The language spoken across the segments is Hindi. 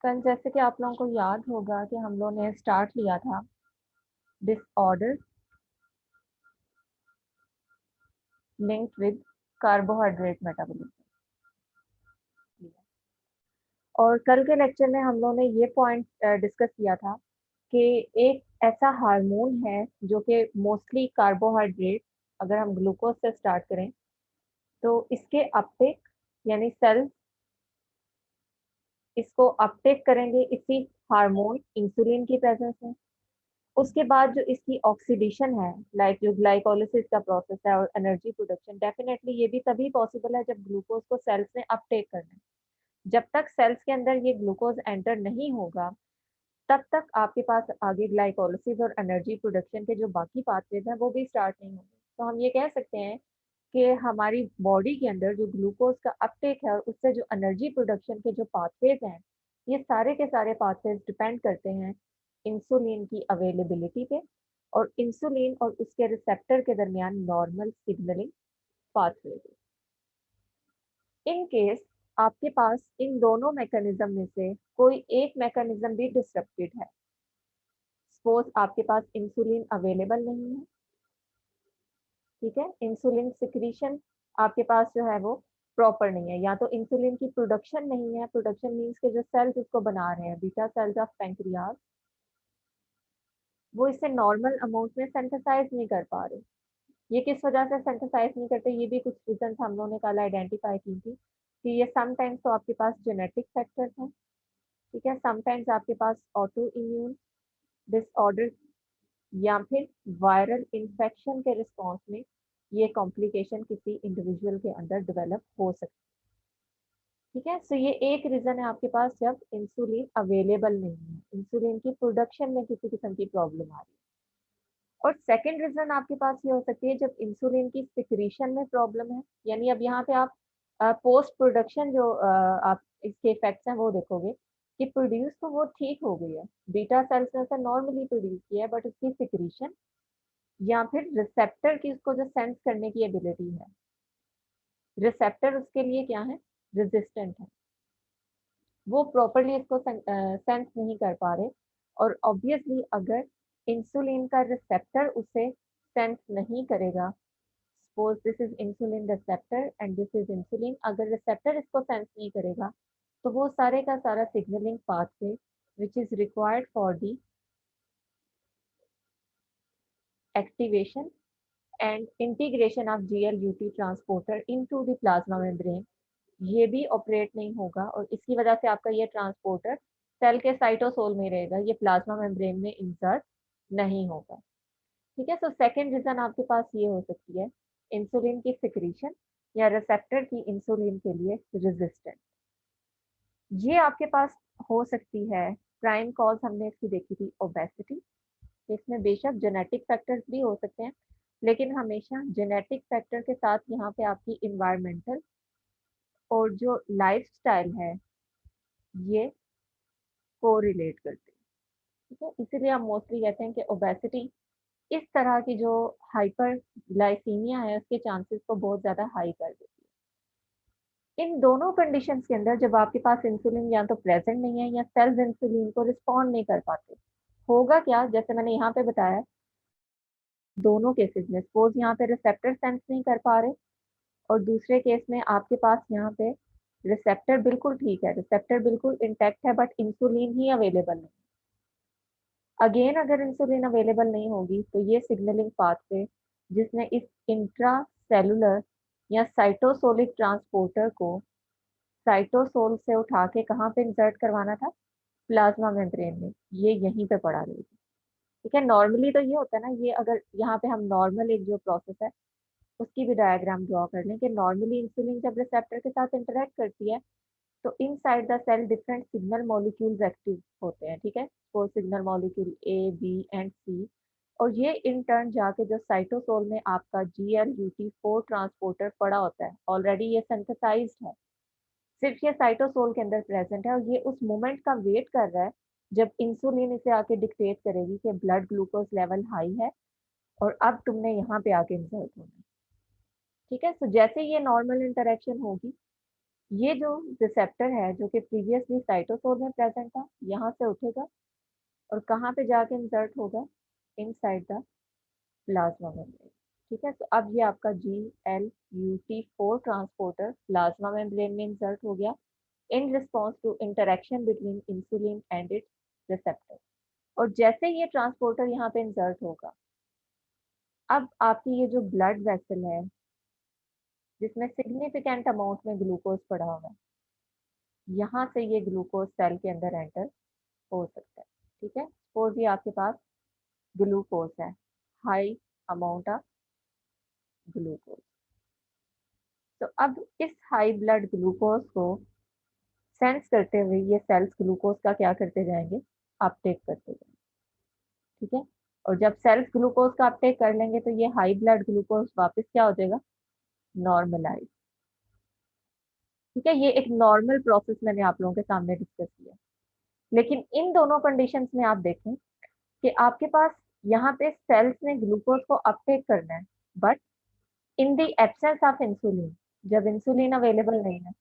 कल जैसे कि आप लोगों को याद होगा कि हम लोगों ने स्टार्ट लिया था disorder linked with carbohydrate metabolism. और कल के लेक्चर में हम लोगों ने ये पॉइंट डिस्कस किया था कि एक ऐसा हार्मोन है जो कि मोस्टली कार्बोहाइड्रेट, अगर हम ग्लूकोज से स्टार्ट करें तो इसके अपटेक यानी सेल्स इसको अपटेक करेंगे इसी हार्मोन इंसुलिन की प्रेजेंस में। उसके बाद जो इसकी ऑक्सीडेशन है, लाइक जो ग्लाइकोलिसिस का प्रोसेस है और एनर्जी प्रोडक्शन, डेफिनेटली ये भी तभी पॉसिबल है जब ग्लूकोज को सेल्स ने अपटेक करना है। जब तक सेल्स के अंदर ये ग्लूकोज एंटर नहीं होगा तब तक आपके पास आगे ग्लाइकोलिसिस और एनर्जी प्रोडक्शन के जो बाकी पाथवेज हैं वो भी स्टार्ट नहीं होंगे। तो हम ये कह सकते हैं कि हमारी बॉडी के अंदर जो ग्लूकोज का अपटेक है और उससे जो एनर्जी प्रोडक्शन के जो पाथवेज हैं, ये सारे के सारे पाथवेज डिपेंड करते हैं इंसुलिन की अवेलेबिलिटी पे और इंसुलिन और उसके रिसेप्टर के दरमियान normal signalling pathway. In case आपके पास इन दोनों मैकेनिज्म में से कोई एक मैकेनिज्म भी डिसरप्टेड है, सपोज आपके पास इंसुलिन अवेलेबल नहीं है, ठीक है, इंसुलिन सिक्रीशन आपके पास जो है वो प्रॉपर नहीं है, या तो इंसुलिन की प्रोडक्शन नहीं है, प्रोडक्शन मीन्स के जो सेल्स इसको बना रहे हैं बीटा सेल्स ऑफ पैंक्रियाज, वो इसे नॉर्मल अमाउंट में सिंथेसाइज नहीं कर पा रहे। ये किस वजह से सिंथेसाइज नहीं करते, ये भी कुछ रीजन हम लोगों ने कल आइडेंटिफाई की थी कि ये समटाइम्स तो आपके पास जेनेटिक फैक्टर्स हैं, ठीक है, समटाइम्स आपके पास ऑटो इम्यून डिसऑर्डर या फिर वायरल इन्फेक्शन के रिस्पॉन्स में ये कॉम्प्लिकेशन किसी इंडिविजुअल के अंदर डेवलप हो सकती है, ठीक है। सो ये एक रीजन है आपके पास जब इंसुलिन अवेलेबल नहीं है, इंसुलिन की प्रोडक्शन में किसी किस्म की प्रॉब्लम आ रही है। और सेकेंड रीजन आपके पास ये हो सकती है जब इंसुलिन की सिक्रीशन में प्रॉब्लम है, यानी अब यहाँ पे आप पोस्ट प्रोडक्शन जो आप इसके इफेक्ट्स हैं वो देखोगे कि प्रोड्यूस तो वो ठीक हो गई है, बीटा सेल्स ने से नॉर्मली प्रोड्यूस किया है, बट उसकी सिक्रीशन या फिर रिसेप्टर की उसको जो सेंस करने की एबिलिटी है, रिसेप्टर उसके लिए क्या है, रेजिस्टेंट है, वो प्रॉपरली इसको सेंस नहीं कर पा रहे। और ऑब्वियसली अगर इंसुलिन का रिसेप्टर उसे सेंस नहीं करेगा, suppose this is insulin receptor and this is insulin, अगर रिसेप्टर इसको सेंस नहीं करेगा तो वो सारे का सारा signalling pathway which is required for the activation and integration of GLUT transporter into the plasma membrane, ये भी ऑपरेट नहीं होगा और इसकी वजह से आपका ये ट्रांसपोर्टर सेल के साइटोसोल में रहेगा, ये प्लाज्मा मेम्ब्रेन में इंसर्ट नहीं होगा, ठीक है। सो सेकेंड रीजन आपके पास ये हो सकती है इंसुलिन की सिक्रीशन या रिसेप्टर की इंसुलिन के लिए रेजिस्टेंट। ये आपके पास हो सकती है प्राइम कॉज हमने इसकी देखी थी ओबेसिटी, इसमें बेशक जेनेटिक फैक्टर्स भी हो सकते हैं लेकिन हमेशा जेनेटिक फैक्टर के साथ यहाँ पे आपकी इन्वायरमेंटल और जो लाइफस्टाइल है ये कोरिलेट करते हैं, ठीक है। इसीलिए हम मोस्टली कहते हैं कि ओबेसिटी इस तरह की जो हाइपर ग्लाइसीमिया है उसके चांसेस को बहुत ज़्यादा हाई कर देती है। इन दोनों कंडीशंस के अंदर जब आपके पास इंसुलिन या तो प्रेजेंट नहीं है या सेल्स इंसुलिन को रिस्पॉन्ड नहीं कर पाते, होगा क्या, जैसे मैंने यहाँ पे बताया दोनों केसेस में, सपोज यहाँ पे रिसेप्टर सेंस नहीं कर पा रहे और दूसरे केस में आपके पास यहाँ पे रिसेप्टर बिल्कुल ठीक है, रिसेप्टर बिल्कुल इंटैक्ट है बट इंसुलिन ही अवेलेबल नहीं। अगेन अगर इंसुलिन अवेलेबल नहीं होगी तो ये सिग्नलिंग पाथवे जिसने इस इंट्रा सेलुलर या साइटोसोलिक ट्रांसपोर्टर को साइटोसोल से उठा के कहाँ पे इंसर्ट करवाना था, प्लाज्मा मेम्ब्रेन में, ये यहीं पे पड़ा रहेगी, ठीक है। नॉर्मली तो ये होता है ना, ये अगर यहाँ पे हम नॉर्मल एक जो प्रोसेस है उसकी भी डायग्राम ड्रॉ कर लें कि नॉर्मली इंसुलिन जब रिसेप्टर के साथ इंटरेक्ट करती है तो inside the cell different signal molecules active होते हैं, ठीक है, for signal molecule A, B and C, और ये इन टर्न जाके जो साइटोसोल में आपका GLUT4 ट्रांसपोर्टर पड़ा होता है, ऑलरेडी ये सिंथेसाइज्ड है, सिर्फ ये साइटोसोल के अंदर प्रेजेंट है और ये उस मोमेंट का वेट कर रहा है जब इंसुलिन इसे आके डिक्टेट करेगी कि ब्लड ग्लूकोज लेवल हाई है और अब तुमने यहाँ पे आके इंसर्ट होना है, ठीक है। सो जैसे ये नॉर्मल इंटरेक्शन होगी ये जो रिसेप्टर है जो कि प्रीवियसली साइटोसोल में प्रेजेंट था, यहाँ से उठेगा और कहाँ पे जाके इंसर्ट होगा, इनसाइड द प्लाज्मा मेम्ब्रेन। ठीक है, तो अब ये आपका GLUT4 ट्रांसपोर्टर प्लाज्मा मेम्ब्रेन में इंसर्ट हो गया in response to interaction between insulin and its receptor. और जैसे ये ट्रांसपोर्टर यहाँ पे इंसर्ट होगा, अब आपकी ये जो ब्लड वेसल है जिसमें सिग्निफिकेंट अमाउंट में ग्लूकोज पड़ा हुआ है, यहाँ से ये ग्लूकोज सेल के अंदर एंटर हो सकता है। ठीक है, सपोज ये आपके पास ग्लूकोज है, हाई अमाउंट ऑफ ग्लूकोज। तो अब इस हाई ब्लड ग्लूकोज को सेंस करते हुए ये सेल्स ग्लूकोज का क्या करते जाएंगे, अपटेक करते जाएंगे। ठीक है, और जब सेल्स ग्लूकोज का अपटेक कर लेंगे तो ये हाई ब्लड ग्लूकोज वापस क्या हो जाएगा, नॉर्मलाइज। ठीक है, ये एक नॉर्मल प्रोसेस मैंने आप लोगों के सामने डिस्कस किया। लेकिन इन दोनों कंडीशंस में आप देखें कि आपके पास यहाँ पे सेल्स ने ग्लूकोज को अपटेक करना है, but in the absence of insulin, जब इंसुलिन अवेलेबल नहीं है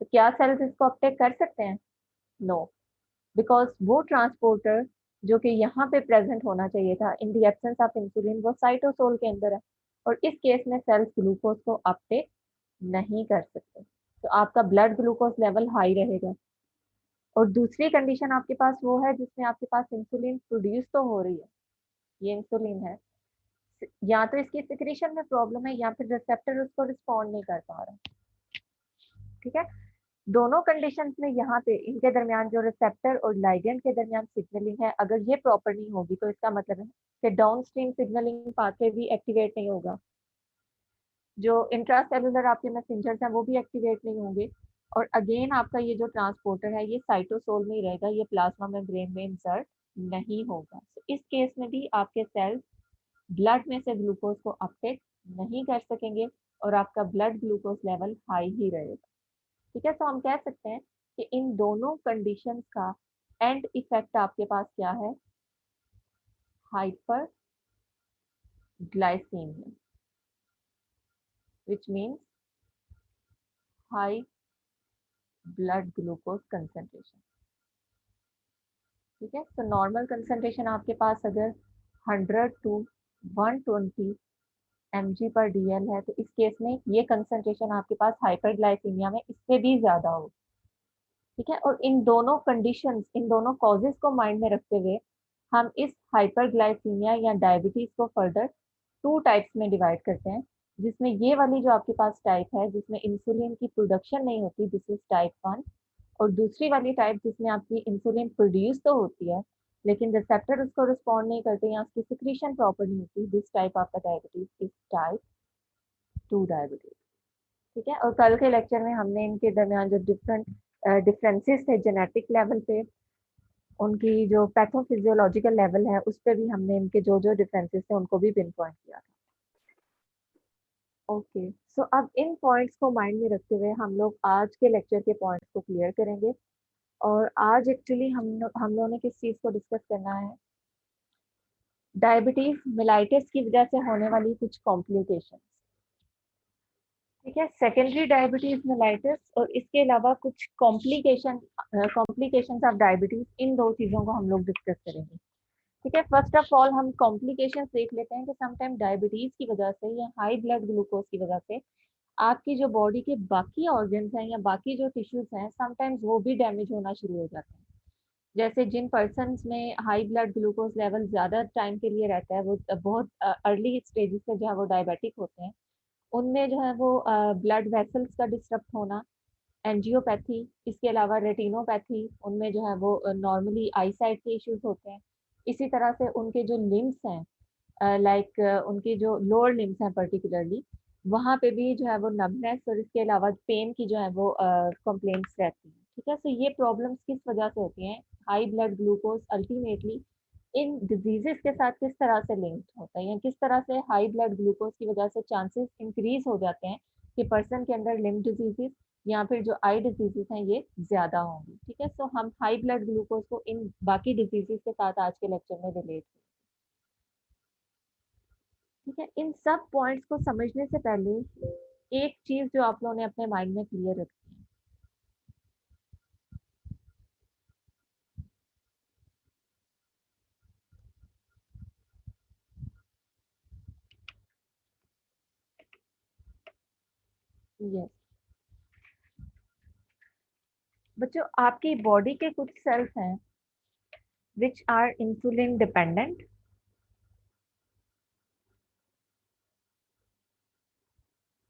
तो क्या सेल्स इसको अपटेक कर सकते हैं, नो, बिकॉज वो ट्रांसपोर्टर जो कि यहाँ पे प्रेजेंट होना चाहिए था in the absence of insulin, वो साइटोसोल के अंदर है और इस केस में सेल्स ग्लूकोज को अपटेक नहीं कर सकते, तो आपका ब्लड ग्लूकोज लेवल हाई रहेगा। और दूसरी कंडीशन आपके पास वो है जिसमें आपके पास इंसुलिन प्रोड्यूस तो हो रही है, ये इंसुलिन है, या तो इसकी सिक्रीशन में प्रॉब्लम है या फिर रिसेप्टर उसको रिस्पॉन्ड नहीं कर पा रहा। ठीक है, दोनों कंडीशंस में यहाँ पे इनके दरमियान जो रिसेप्टर और लाइगेंड के दरमियान सिग्नलिंग है, अगर ये प्रॉपर नहीं होगी तो इसका मतलब है कि डाउनस्ट्रीम सिग्नलिंग पाथवे भी एक्टिवेट नहीं होगा, जो इंट्रासेलुलर आपके मैसेंजर्स हैं वो भी एक्टिवेट नहीं होंगे, और अगेन आपका ये जो ट्रांसपोर्टर है ये साइटोसोल में ही रहेगा, ये प्लाज्मा मेम्ब्रेन में इंसर्ट नहीं होगा। तो इस केस में भी आपके सेल्स ब्लड में से ग्लूकोज को अपटेक नहीं कर सकेंगे और आपका ब्लड ग्लूकोज लेवल हाई ही रहेगा। ठीक है, तो हम कह सकते हैं कि इन दोनों कंडीशंस का एंड इफेक्ट आपके पास क्या है, hyperglycaemia, which means high blood glucose concentration. ठीक है, तो नॉर्मल कंसेंट्रेशन आपके पास अगर 100 टू 120 mg पर DL है तो इस केस में ये कंसेंट्रेशन आपके पास हाइपरग्लाइसीमिया में इससे भी ज्यादा हो। ठीक है, और इन दोनों कंडीशंस, इन दोनों कॉजेज को माइंड में रखते हुए हम इस हाइपरग्लाइसीमिया या डायबिटीज को फर्दर टू टाइप्स में डिवाइड करते हैं, जिसमें ये वाली जो आपके पास टाइप है जिसमें इंसुलिन की प्रोडक्शन नहीं होती, दिस इज टाइप 1, और दूसरी वाली टाइप जिसमें आपकी इंसुलिन प्रोड्यूस तो होती है लेकिन रिसेप्टर उसको रिस्पॉन्ड नहीं करते या उसकी सिक्रीशन प्रॉपर नहीं होती, दिस टाइप आपका डायबिटीज इज टाइप 2 डायबिटीज। ठीक है, और कल के लेक्चर में हमने इनके दरमियान जो डिफरेंट डिफरेंसेस थे जेनेटिक लेवल पे, उनकी जो पैथोफिजियोलॉजिकल लेवल है उस पर भी हमने इनके जो जो डिफरेंसेस थे उनको भी पिन पॉइंट किया था। ओके, सो अब इन पॉइंट्स को माइंड में रखते हुए हम लोग आज के लेक्चर के पॉइंट्स को क्लियर करेंगे। और आज एक्चुअली हम लोगों ने किस चीज़ को डिस्कस करना है, डायबिटीज मिलाइटिस की वजह से होने वाली कुछ कॉम्प्लिकेशन। ठीक है, सेकेंडरी डायबिटीज मेलाइटिस और इसके अलावा कुछ कॉम्प्लिकेशन ऑफ डायबिटीज, इन दो चीज़ों को हम लोग डिस्कस करेंगे। ठीक है, फर्स्ट ऑफ ऑल हम कॉम्प्लिकेशंस देख लेते हैं कि समटाइम डायबिटीज की वजह से या हाई ब्लड ग्लूकोज की वजह से आपकी जो बॉडी के बाकी ऑर्गन्स हैं या बाकी जो टिश्यूज हैं समटाइम्स वो भी डैमेज होना शुरू हो जाते हैं। जैसे जिन पर्सन में हाई ब्लड ग्लूकोज लेवल ज़्यादा टाइम के लिए रहता है, वो बहुत अर्ली स्टेजेस से जो है वो डायबिटिक होते हैं, उनमें जो है वो ब्लड वेसल्स का डिस्टर्ब होना, एंजियोपैथी, इसके अलावा रेटिनोपैथी, उनमें जो है वो नॉर्मली आई साइट के इश्यूज होते हैं। इसी तरह से उनके जो लिम्स हैं, लाइक उनके जो लोअर लिम्स हैं पर्टिकुलरली, वहाँ पे भी जो है वो नमनेस और इसके अलावा पेन की जो है वो कंप्लेंट्स रहती हैं। ठीक है, तो ये प्रॉब्लम्स किस वजह से होती हैं, हाई ब्लड ग्लूकोज अल्टीमेटली इन डिजीजेस के साथ किस तरह से लिंक्ड होता है या किस तरह से हाई ब्लड ग्लूकोज की वजह से चांसेस इंक्रीज हो जाते हैं कि पर्सन के अंदर लिम्फ डिजीजेस या फिर जो आई डिजीजेस हैं ये ज्यादा होंगी। ठीक है, सो हम हाई ब्लड ग्लूकोज को इन बाकी डिजीजेस के साथ आज के लेक्चर में रिलेट। ठीक है, इन सब पॉइंट्स को समझने से पहले एक चीज जो आप लोगों ने अपने माइंड में क्लियर रखी यस बच्चों, आपकी बॉडी के कुछ सेल्स हैं विच आर इंसुलिन डिपेंडेंट,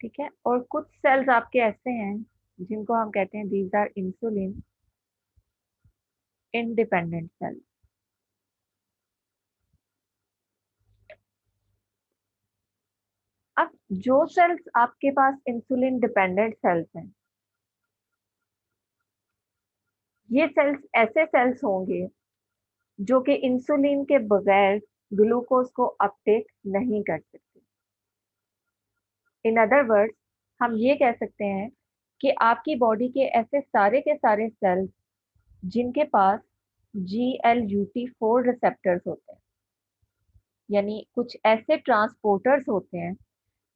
ठीक है, और कुछ सेल्स आपके ऐसे हैं जिनको हम कहते हैं these are insulin independent cells. अब जो सेल्स आपके पास इंसुलिन डिपेंडेंट सेल्स हैं, ये सेल्स ऐसे सेल्स होंगे जो कि इंसुलिन के बगैर ग्लूकोज को अपटेक नहीं कर सकते। इन अदर वर्ड्स, हम ये कह सकते हैं कि आपकी बॉडी के ऐसे सारे के सारे सेल्स जिनके पास GLUT4 रिसेप्टर्स होते हैं, यानी कुछ ऐसे ट्रांसपोर्टर्स होते हैं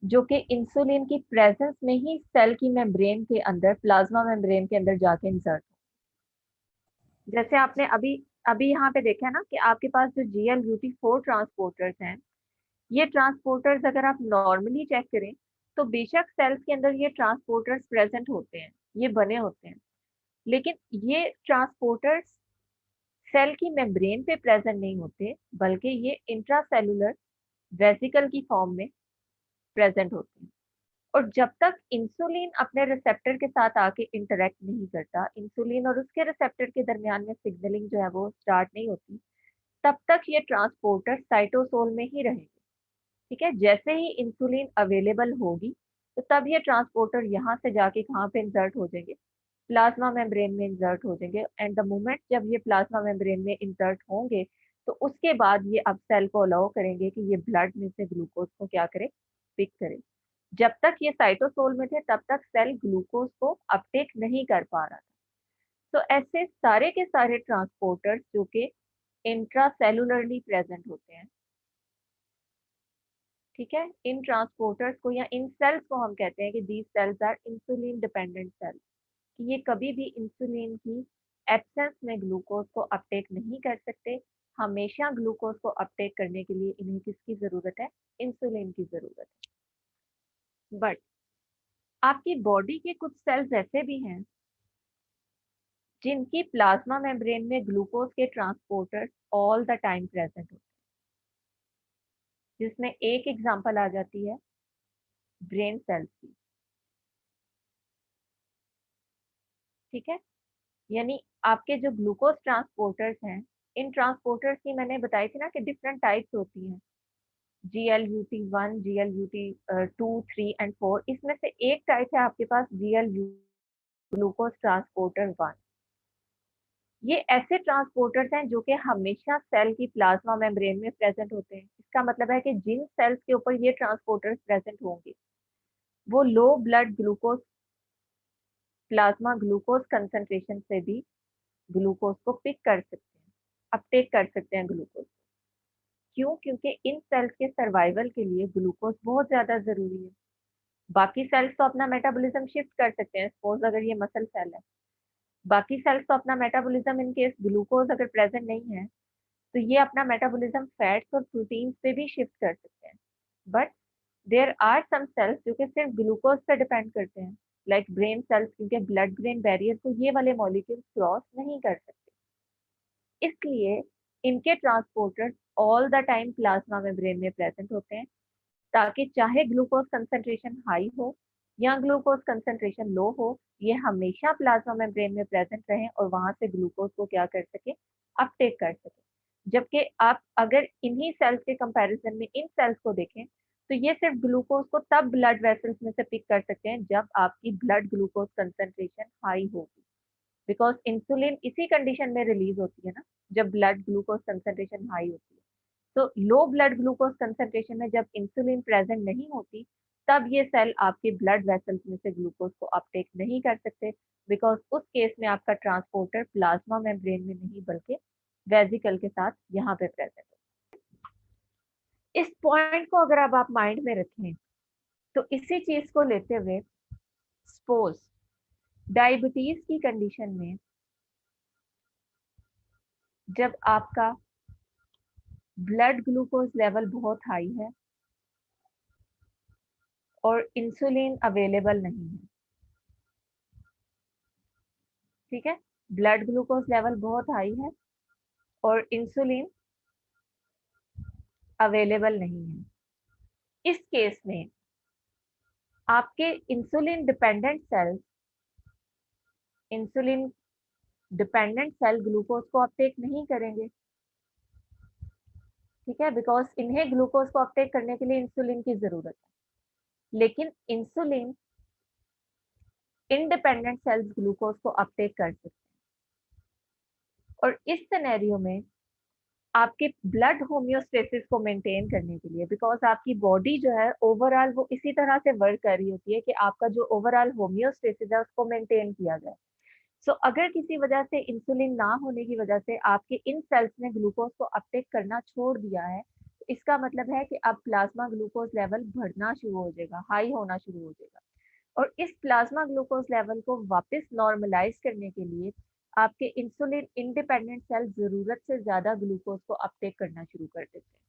जो कि इंसुलिन की प्रेजेंस में ही सेल की मेम्ब्रेन के अंदर, प्लाज्मा मेम्ब्रेन के अंदर जाके इंसर्ट, जैसे आपने अभी अभी यहाँ पे देखा है ना कि आपके पास जो GLUT4 ट्रांसपोर्टर्स हैं, ये ट्रांसपोर्टर्स अगर आप नॉर्मली चेक करें तो बेशक सेल्स के अंदर ये ट्रांसपोर्टर्स प्रेजेंट होते हैं, ये बने होते हैं, लेकिन ये ट्रांसपोर्टर्स सेल की मेम्ब्रेन पे प्रेजेंट नहीं होते, बल्कि ये इंट्रासेलुलर वेसिकल की फॉर्म में प्रेजेंट होते हैं। और जब तक इंसुलिन अपने रिसेप्टर के साथ आके इंटरेक्ट नहीं करता, इंसुलिन और उसके रिसेप्टर के दरमियान में सिग्नलिंग जो है वो स्टार्ट नहीं होती, तब तक ये ट्रांसपोर्टर साइटोसोल में ही रहेंगे, ठीक है। जैसे ही इंसुलिन अवेलेबल होगी तो तब ये ट्रांसपोर्टर यहाँ से जाके कहाँ पे इंसर्ट हो जाएंगे, प्लाज्मा मेम्ब्रेन में इंसर्ट हो जाएंगे। एंड द मोमेंट जब ये प्लाज्मा मेम्ब्रेन में इंसर्ट होंगे तो उसके बाद ये अब सेल को अलाउ करेंगे कि ये ब्लड में से ग्लूकोज को क्या करे, पिक करे। जब तक ये साइटोसोल में थे तब तक सेल ग्लूकोज को अपटेक नहीं कर पा रहा था। तो ऐसे सारे के सारे ट्रांसपोर्टर्स जो कि इंट्रासेलुलरली प्रेजेंट होते हैं, ठीक है, इन ट्रांसपोर्टर्स को या इन सेल्स को हम कहते हैं कि these cells are insulin dependent cells, कि ये कभी भी इंसुलिन की एब्सेंस में ग्लूकोज को अपटेक नहीं कर सकते। हमेशा ग्लूकोज को अपटेक करने के लिए इन्हें किसकी जरूरत है, इंसुलिन की जरूरत है। बट आपकी बॉडी के कुछ सेल्स ऐसे भी हैं जिनकी प्लाज्मा मेम्ब्रेन में ग्लूकोज के transporters all the time present होते हैं, जिसमें एक एग्जांपल आ जाती है ब्रेन सेल्स की, ठीक है। यानी आपके जो ग्लूकोज ट्रांसपोर्टर्स हैं, इन ट्रांसपोर्टर्स की मैंने बताई थी ना कि डिफरेंट टाइप्स होती हैं, GLUT1, GLUT2, 3 and 4। इसमें से एक टाइप है आपके पास GLU ग्लूकोज ट्रांसपोर्टर 1। ये ऐसे ट्रांसपोर्टर्स हैं जो कि हमेशा सेल की प्लाज्मा मेम्ब्रेन में प्रेजेंट होते हैं। इसका मतलब है कि जिन सेल्स के ऊपर ये ट्रांसपोर्टर्स प्रेजेंट होंगे वो low blood glucose plasma glucose concentration से भी ग्लूकोज को पिक कर सकते हैं, अपटेक कर सकते हैं ग्लूकोज। क्यों? क्योंकि इन सेल्स के सर्वाइवल के लिए ग्लूकोज बहुत ज्यादा जरूरी है। बाकी सेल्स तो अपना मेटाबॉलिज्म शिफ्ट कर सकते हैं, सपोज अगर ये मसल सेल है, बाकी सेल्स तो अपना मेटाबॉलिज्म इन केस ग्लूकोज अगर प्रेजेंट नहीं है तो ये अपना मेटाबॉलिज्म फैट्स और प्रोटीन्स पे भी शिफ्ट कर सकते हैं। But there are some cells जो कि सिर्फ ग्लूकोज पे डिपेंड करते हैं, लाइक ब्रेन सेल्स, क्योंकि ब्लड ब्रेन बैरियर को ये वाले मॉलिक्यूल क्रॉस नहीं कर सकते, इसलिए इनके transporters all the time plasma membrane में प्रेजेंट होते हैं, ताकि चाहे ग्लूकोज कंसंट्रेशन हाई हो या ग्लूकोज कंसंट्रेशन लो हो, ये हमेशा प्लाज्मा मेम्ब्रेन में प्रेजेंट रहें और वहां से ग्लूकोज को क्या कर सके, अपटेक कर सके। जबकि आप अगर इन्हीं सेल्स के कंपैरिजन में इन सेल्स को देखें तो ये सिर्फ ग्लूकोज को तब ब्लड वेसल्स में से पिक कर सकते हैं जब आपकी ब्लड ग्लूकोज कंसंट्रेशन हाई होगी, बिकॉज इंसुलिन इसी कंडीशन में रिलीज होती है ना, जब ब्लड ग्लूकोज कंसंट्रेशन हाई होती है। तो लो ब्लड ग्लूकोज कंसंट्रेशन में जब इंसुलिन प्रेजेंट नहीं होती तब ये सेल आपके ब्लड वेसल्स में से ग्लूकोज को अपटेक नहीं कर सकते, बिकॉज उस केस में आपका ट्रांसपोर्टर प्लाज्मा मेम्ब्रेन में नहीं बल्कि वेसिकल के साथ यहाँ पे प्रेजेंट है। इस पॉइंट को अगर अब आप माइंड में रखें तो इसी चीज को लेते हुए सपोज डायबिटीज की कंडीशन में जब आपका ब्लड ग्लूकोज लेवल बहुत हाई है और इंसुलिन अवेलेबल नहीं है, ठीक है, ब्लड ग्लूकोज लेवल बहुत हाई है और इंसुलिन अवेलेबल नहीं है। इस केस में आपके इंसुलिन डिपेंडेंट सेल ग्लूकोज को अपटेक नहीं करेंगे, ठीक है, बिकॉज इन्हें ग्लूकोज को अपटेक करने के लिए इंसुलिन की जरूरत है। लेकिन इंसुलिन इंडिपेंडेंट सेल्स ग्लूकोज को अपटेक कर सकते हैं। और इस सिनेरियो में आपके ब्लड होम्योस्टेसिस को मेंटेन करने के लिए, बिकॉज आपकी बॉडी जो है ओवरऑल वो इसी तरह से वर्क कर रही होती है कि आपका जो ओवरऑल होम्योस्टेसिस है उसको मेंटेन किया जाए। सो अगर किसी वजह से इंसुलिन ना होने की वजह से आपके इन सेल्स ने ग्लूकोज को अपटेक करना छोड़ दिया है, तो इसका मतलब है कि अब प्लाज्मा ग्लूकोज लेवल बढ़ना शुरू हो जाएगा, हाई होना शुरू हो जाएगा। और इस प्लाज्मा ग्लूकोज लेवल को वापस नॉर्मलाइज करने के लिए आपके इंसुलिन इंडिपेंडेंट सेल जरूरत से ज्यादा ग्लूकोज को अपटेक करना शुरू कर देते हैं,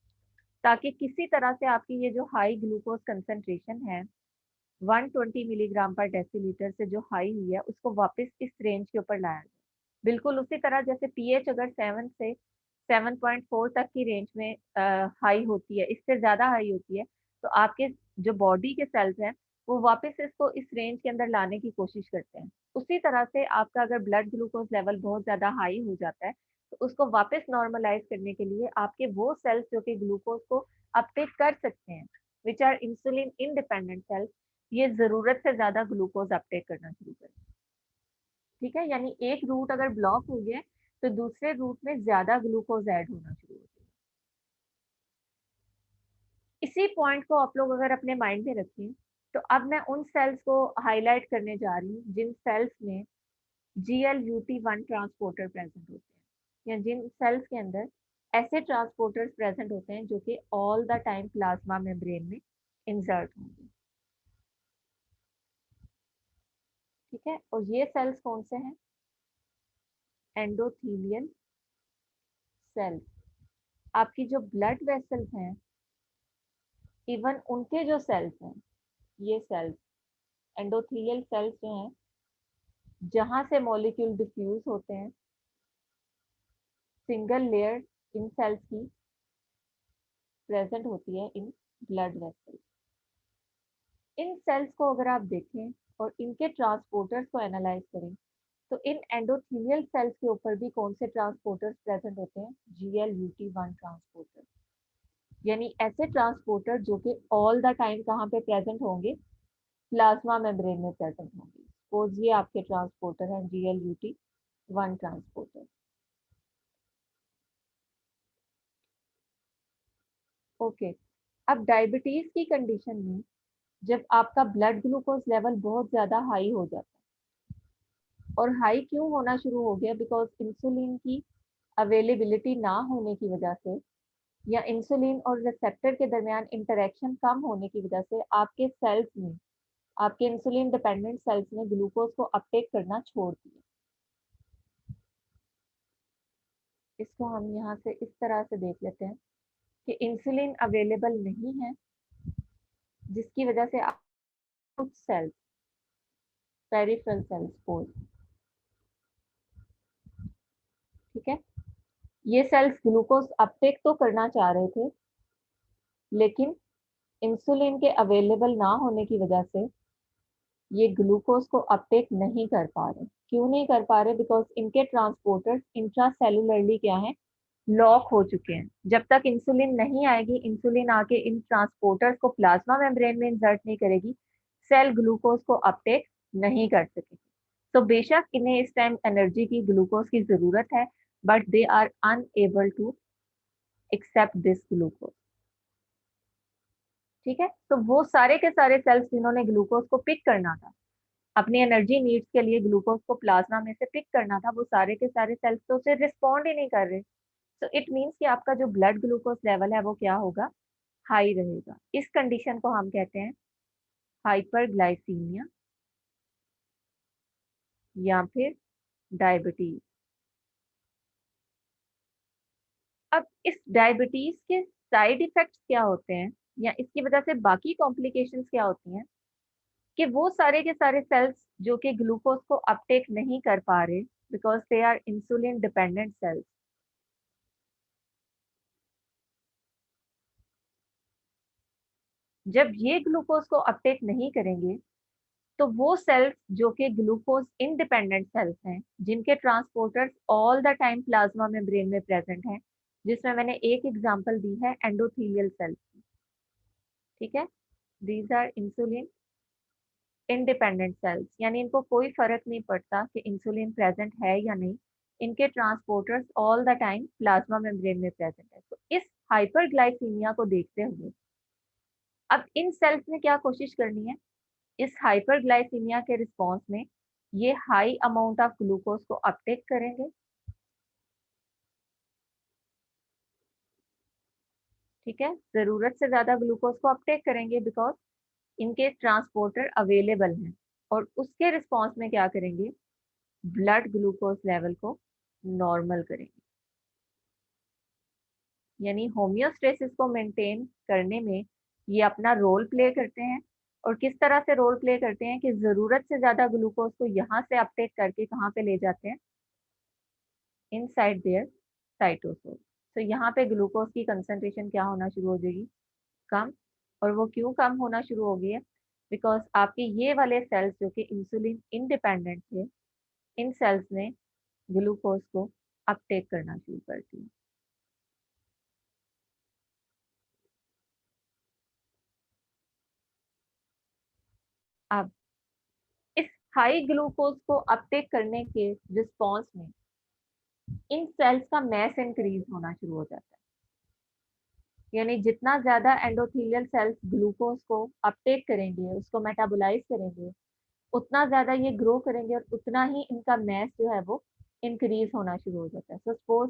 ताकि किसी तरह से आपकी ये जो हाई ग्लूकोज कंसंट्रेशन है 120 मिलीग्राम पर डेसीलीटर से जो हाई हुई है उसको वापस इस रेंज के ऊपर लाया जाए। बिल्कुल उसी तरह जैसे पीएच अगर 7 से 7.4 तक की रेंज में हाई होती है, इससे ज्यादा हाई होती है, तो आपके जो बॉडी के सेल्स हैं वो वापस इसको इस रेंज के अंदर लाने की कोशिश करते हैं। उसी तरह से आपका अगर ब्लड ग्लूकोज लेवल बहुत ज्यादा हाई हो जाता है तो उसको वापस नॉर्मलाइज करने के लिए आपके वो सेल्स जो कि ग्लूकोज को अपटेक कर सकते हैं, which are insulin independent cells, ये जरूरत से ज्यादा ग्लूकोज अपटेक करना शुरू करें, ठीक है, यानी एक रूट अगर ब्लॉक हो गया तो दूसरे रूट में ज्यादा ग्लूकोज ऐड होना शुरू हो जाए। इसी पॉइंट को आप लोग अगर अपने माइंड में रखें तो अब मैं उन सेल्स को हाईलाइट करने जा रही हूँ जिन सेल्स में GLUT1 ट्रांसपोर्टर प्रेजेंट होते हैं, या जिन सेल्स के अंदर ऐसे ट्रांसपोर्टर्स प्रेजेंट होते हैं जो कि all the time plasma membrane में इंसर्ट होंगे, ठीक है। और ये सेल्स कौन से हैं? Endothelial cells. आपकी जो ब्लड वेसल्स हैं, इवन उनके जो सेल्स हैं, ये सेल्स एंडोथीलियल सेल्स जो हैं जहां से मॉलिक्यूल डिफ्यूज होते हैं, सिंगल लेयर इन सेल्स की प्रेजेंट होती है इन ब्लड वेसल्स। इन सेल्स को अगर आप देखें और इनके ट्रांसपोर्टर्स को एनालाइज करें तो इन एंडोथीलियल सेल्स के ऊपर भी कौन से ट्रांसपोर्टर्स प्रेजेंट होते हैं? GLUT1 ट्रांसपोर्टर, यानी ऐसे ट्रांसपोर्टर जो कि ऑल द टाइम कहाँ पे प्रेजेंट होंगे? प्लाज्मा मेम्ब्रेन में प्रेजेंट होंगे। सपोज ये आपके ट्रांसपोर्टर हैं GLUT1 ट्रांसपोर्टर, ओके। अब डायबिटीज की कंडीशन में जब आपका ब्लड ग्लूकोज लेवल बहुत ज्यादा हाई हो जाता है, और हाई क्यों होना शुरू हो गया? बिकॉज इंसुलिन की अवेलेबिलिटी ना होने की वजह से, या इंसुलिन और रिसेप्टर के दरमियान इंटरेक्शन कम होने की वजह से आपके सेल्स में, आपके इंसुलिन डिपेंडेंट सेल्स ने ग्लूकोज को अपटेक करना छोड़ दिया। इसको हम यहाँ से इस तरह से देख लेते हैं कि इंसुलिन अवेलेबल नहीं है, जिसकी वजह से आप कुछ सेल्स, पेरिफेरल सेल्स को, ठीक है, ये सेल्स ग्लूकोज अपटेक तो करना चाह रहे थे, लेकिन इंसुलिन के अवेलेबल ना होने की वजह से ये ग्लूकोज को अपटेक नहीं कर पा रहे। क्यों नहीं कर पा रहे? बिकॉज इनके ट्रांसपोर्टर्स इंट्रासेलुलरली क्या है? लॉक हो चुके हैं। जब तक इंसुलिन नहीं आएगी, इंसुलिन आके इन ट्रांसपोर्टर्स को प्लाज्मा मेम्ब्रेन में इंसर्ट नहीं करेगी, सेल ग्लूकोज को अपटेक नहीं कर सकेगी। तो बेशक इन्हें इस टाइम एनर्जी की, ग्लूकोज की जरूरत है, but they are unable to accept this glucose, ठीक है। तो वो सारे के सारे सेल्स जिन्होंने ग्लूकोज को पिक करना था, अपनी एनर्जी नीड्स के लिए ग्लूकोज को प्लाज्मा में से पिक करना था, वो सारे के सारे सेल्स तो उसे रिस्पॉन्ड ही नहीं कर रहे। तो इट मीन्स कि आपका जो ब्लड ग्लूकोज लेवल है वो क्या होगा? हाई रहेगा। इस कंडीशन को हम कहते हैं हाइपरग्लाइसीमिया या फिर डायबिटीज। अब इस डायबिटीज के साइड इफेक्ट्स क्या होते हैं या इसकी वजह से बाकी कॉम्प्लिकेशंस क्या होती हैं कि वो सारे के सारे सेल्स जो कि ग्लूकोज को अपटेक नहीं कर पा रहे because they are insulin dependent cells, जब ये ग्लूकोज को अपटेक नहीं करेंगे तो वो सेल्स जो कि ग्लूकोज इंडिपेंडेंट सेल्स हैं, जिनके transporters all the time plasma membrane में प्रेजेंट हैं, जिसमें मैंने एक एग्जांपल दी है एंडोथेलियल सेल्स, ठीक है। These are insulin independent cells, यानी इनको कोई फर्क नहीं पड़ता कि इंसुलिन प्रेजेंट है या नहीं, इनके transporters all the time plasma membrane में प्रेजेंट है। तो इस हाइपरग्लाइसीमिया को देखते हुए अब इन सेल्स ने क्या कोशिश करनी है, इस हाइपरग्लाइसीमिया के रिस्पॉन्स में ये हाई अमाउंट ऑफ ग्लूकोज को अपटेक करेंगे, ठीक है, जरूरत से ज्यादा ग्लूकोज को अपटेक करेंगे बिकॉज इनके ट्रांसपोर्टर अवेलेबल हैं, और उसके रिस्पॉन्स में क्या करेंगे, ब्लड ग्लूकोज लेवल को नॉर्मल करेंगे। यानी होम्योस्टेसिस को मेंटेन करने में ये अपना रोल प्ले करते हैं। और किस तरह से रोल प्ले करते हैं कि जरूरत से ज्यादा ग्लूकोज को यहाँ से अपटेक करके कहाँ पे ले जाते हैं, इनसाइड देयर साइटोसोल। तो यहाँ पे ग्लूकोज की कंसंट्रेशन क्या होना शुरू हो जाएगी, कम। और वो क्यों कम होना शुरू हो गई है, बिकॉज आपके ये वाले सेल्स जो कि इंसुलिन इंडिपेंडेंट थे, इन सेल्स ने ग्लूकोज को अपटेक करना शुरू कर दिया। अब इस हाई ग्लूकोज को अपटेक करने के रिस्पॉन्स में इन सेल्स का मैस इंक्रीज होना शुरू हो जाता है। यानी जितना ज्यादा एंडोथेलियल सेल्स ग्लूकोज को अपटेक करेंगे, उसको मेटाबोलाइज करेंगे, उतना ज्यादा ये ग्रो करेंगे और उतना ही इनका मैस जो है वो इंक्रीज होना शुरू हो जाता है। सो सपोज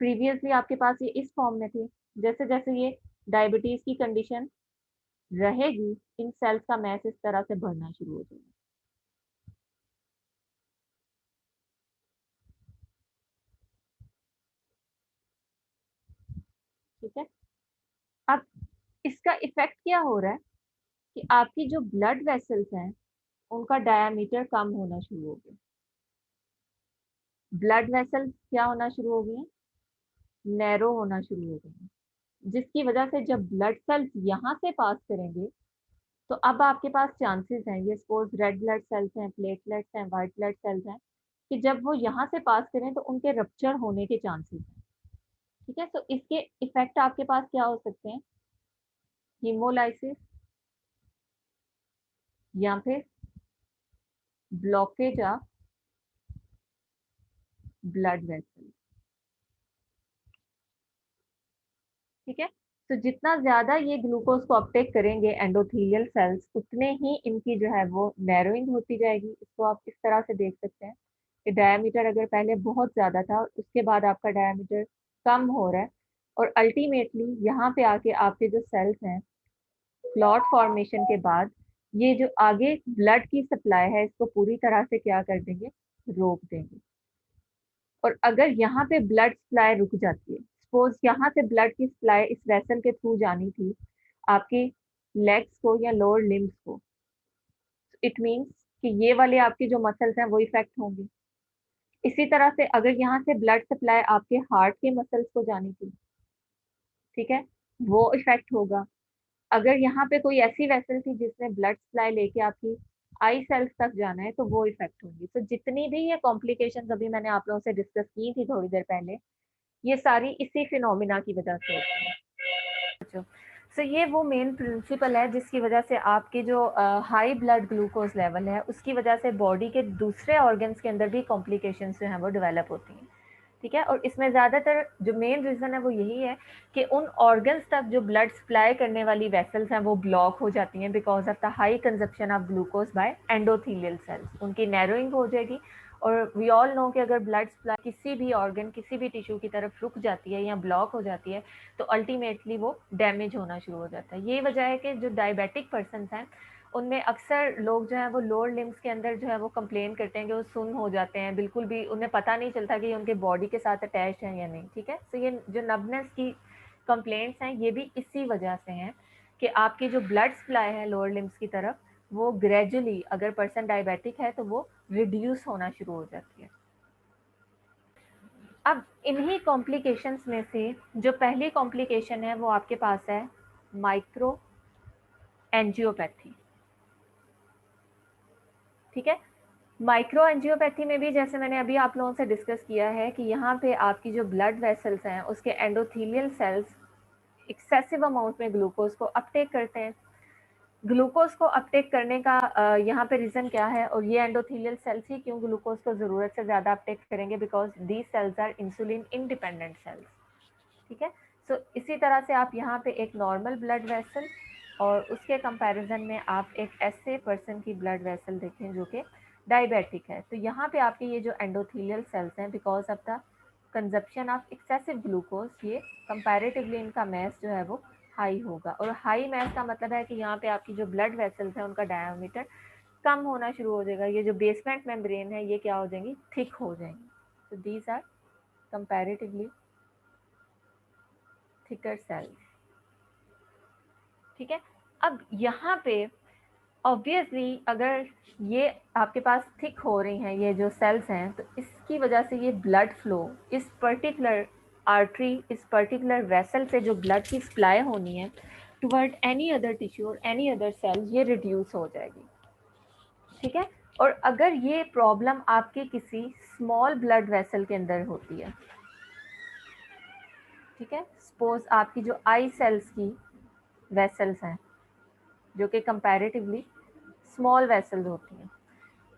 प्रीवियसली आपके पास ये इस फॉर्म में थी, जैसे जैसे ये डायबिटीज की कंडीशन रहेगी, इन सेल्स का मैस इस तरह से बढ़ना शुरू हो जाएगा, ठीक है। अब इसका इफेक्ट क्या हो रहा है कि आपकी जो ब्लड वेसल्स हैं उनका डायामीटर कम होना शुरू हो गया, ब्लड वेसल्स क्या होना शुरू हो गई, नैरो होना शुरू हो गई, जिसकी वजह से जब ब्लड सेल्स यहाँ से पास करेंगे तो अब आपके पास चांसेस हैं, ये सपोज रेड ब्लड सेल्स हैं, प्लेटलेट्स हैं, वाइट ब्लड सेल्स हैं, कि जब वो यहाँ से पास करें तो उनके रप्चर होने के चांसेस हैं, ठीक है। तो इसके इफेक्ट आपके पास क्या हो सकते हैं, हीमोलाइसिस या फिर ब्लॉकेज ऑफ ब्लड वेसल, ठीक है। तो जितना ज्यादा ये ग्लूकोज को अपटेक करेंगे एंडोथेलियल सेल्स, उतने ही इनकी जो है वो नैरोइंग होती जाएगी। इसको आप इस तरह से देख सकते हैं कि डायमीटर अगर पहले बहुत ज्यादा था और उसके बाद आपका डायमीटर कम हो रहा है, और अल्टीमेटली यहाँ पे आके आपके जो सेल्स हैं क्लॉट फॉर्मेशन के बाद ये जो आगे ब्लड की सप्लाई है इसको पूरी तरह से क्या कर देंगे, रोक देंगे। और अगर यहाँ पे ब्लड सप्लाई रुक जाती है, सपोज यहाँ से ब्लड की सप्लाई इस वेसल के थ्रू जानी थी आपकी लेग्स को या लोअर लिम्स को, इट मीन्स कि ये वाले आपके जो मसल्स हैं वो इफेक्ट होंगे। इसी तरह से अगर यहाँ से ब्लड सप्लाई आपके हार्ट के मसल्स को जानी थी, ठीक है, वो इफेक्ट होगा। अगर यहाँ पे कोई ऐसी वेसल थी जिसने ब्लड सप्लाई लेके आपकी आई सेल्स तक जाना है तो वो इफेक्ट होंगी। तो जितनी भी ये कॉम्प्लिकेशंस अभी मैंने आप लोगों से डिस्कस की थी थोड़ी देर पहले, ये सारी इसी फिनोमिना की वजह से होती है। सो ये वो मेन प्रिंसिपल है जिसकी वजह से आपकी जो हाई ब्लड ग्लूकोज लेवल है उसकी वजह से बॉडी के दूसरे ऑर्गन्स के अंदर भी कॉम्प्लिकेशंस जो हैं वो डेवलप होती हैं, ठीक है। और इसमें ज़्यादातर जो मेन रीज़न है वो यही है कि उन ऑर्गन्स तक जो ब्लड सप्लाई करने वाली वेसल्स हैं वो ब्लॉक हो जाती हैं because of the high consumption of glucose by endothelial cells, उनकी नैरोइंग हो जाएगी। और वी ऑल नो कि अगर ब्लड सप्लाई किसी भी ऑर्गन किसी भी टिश्यू की तरफ रुक जाती है या ब्लॉक हो जाती है तो अल्टीमेटली वो डैमेज होना शुरू हो जाता है। ये वजह है कि जो डायबिटिक पर्सन हैं उनमें अक्सर लोग जो है वो लोअर लिम्स के अंदर जो है वो कंप्लेन करते हैं कि वो सुन्न हो जाते हैं, बिल्कुल भी उन्हें पता नहीं चलता कि ये उनके बॉडी के साथ अटैच है या नहीं, ठीक है। तो ये जो नबनेस की कंप्लेंट्स हैं ये भी इसी वजह से हैं कि आपकी जो ब्लड सप्लाई है लोअर लिम्स की तरफ वो ग्रेजुअली, अगर पर्सन डायबिटिक है तो वो रिड्यूस होना शुरू हो जाती है। अब इन्हीं कॉम्प्लिकेशंस में से जो पहली कॉम्प्लिकेशन है वो आपके पास है माइक्रो एंजियोपैथी। ठीक है, माइक्रो एंजियोपैथी में भी जैसे मैंने अभी आप लोगों से डिस्कस किया है कि यहाँ पे आपकी जो ब्लड वेसल्स हैं उसके एंडोथेलियल सेल्स एक्सेसिव अमाउंट में ग्लूकोज को अपटेक करते हैं। ग्लूकोज को अपटेक करने का यहाँ पे रीज़न क्या है, और ये एंडोथेलियल सेल्स ही क्यों ग्लूकोज को ज़रूरत से ज़्यादा अपटेक करेंगे, because these cells are insulin independent cells. ठीक है, सो इसी तरह से आप यहाँ पे एक नॉर्मल ब्लड वेसल और उसके कंपैरिजन में आप एक ऐसे पर्सन की ब्लड वेसल देखें जो कि डायबिटिक है, तो यहाँ पे आपके ये जो एंडोथेलियल सेल्स हैं because of the consumption of excessive glucose, ये कंपैरेटिवली इनका मैस जो है वो हाई होगा। और हाई मैस का मतलब है कि यहाँ पे आपकी जो ब्लड वेसल्स हैं उनका डायमीटर कम होना शुरू हो जाएगा। ये जो बेसमेंट मेम्ब्रेन है ये क्या हो जाएंगी, थिक हो जाएंगी। तो these are comparatively thicker cells. ठीक है, अब यहाँ पे ऑब्वियसली अगर ये आपके पास थिक हो रही हैं ये जो सेल्स हैं, तो इसकी वजह से ये ब्लड फ्लो इस पर्टिकुलर आर्टरी, इस पर्टिकुलर वेसल से जो ब्लड की सप्लाई होनी है टुवर्ड एनी अदर टिश्यू और एनी अदर सेल, ये रिड्यूस हो जाएगी। ठीक है, और अगर ये प्रॉब्लम आपके किसी स्मॉल ब्लड वेसल के अंदर होती है, ठीक है, सपोज आपकी जो आई सेल्स की वेसल्स हैं जो कि कंपैरेटिवली स्मॉल वेसल्स होती हैं,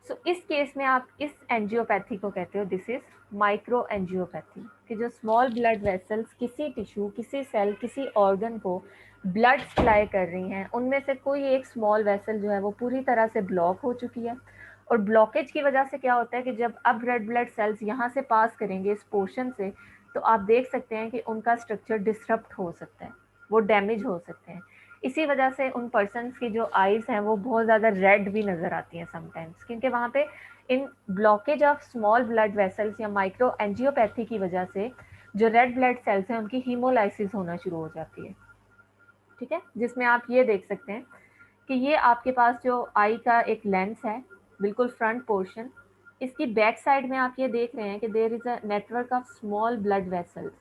सो इस केस में आप इस एंजियोपैथी को कहते हो, दिस इज माइक्रो एंजियोपैथी, कि जो स्मॉल ब्लड वेसल्स किसी टिश्यू, किसी सेल, किसी ऑर्गन को ब्लड सप्लाई कर रही हैं, उनमें से कोई एक स्मॉल वेसल जो है वो पूरी तरह से ब्लॉक हो चुकी है। और ब्लॉकेज की वजह से क्या होता है कि जब अब रेड ब्लड सेल्स यहाँ से पास करेंगे इस पोर्शन से, तो आप देख सकते हैं कि उनका स्ट्रक्चर डिसरप्ट हो सकता है, वो डैमेज हो सकते हैं। इसी वजह से उन पर्सन्स की जो आईज हैं वो बहुत ज़्यादा रेड भी नज़र आती हैं समटाइम्स, क्योंकि वहाँ पे in blockage of small blood vessels या माइक्रो एंजियोपैथी की वजह से जो रेड ब्लड सेल्स हैं उनकी हीमोलाइसिस होना शुरू हो जाती है। ठीक है, जिसमें आप ये देख सकते हैं कि ये आपके पास जो आई का एक लेंस है, बिल्कुल फ्रंट पोर्शन, इसकी बैक साइड में आप ये देख रहे हैं कि there is a network of small blood vessels.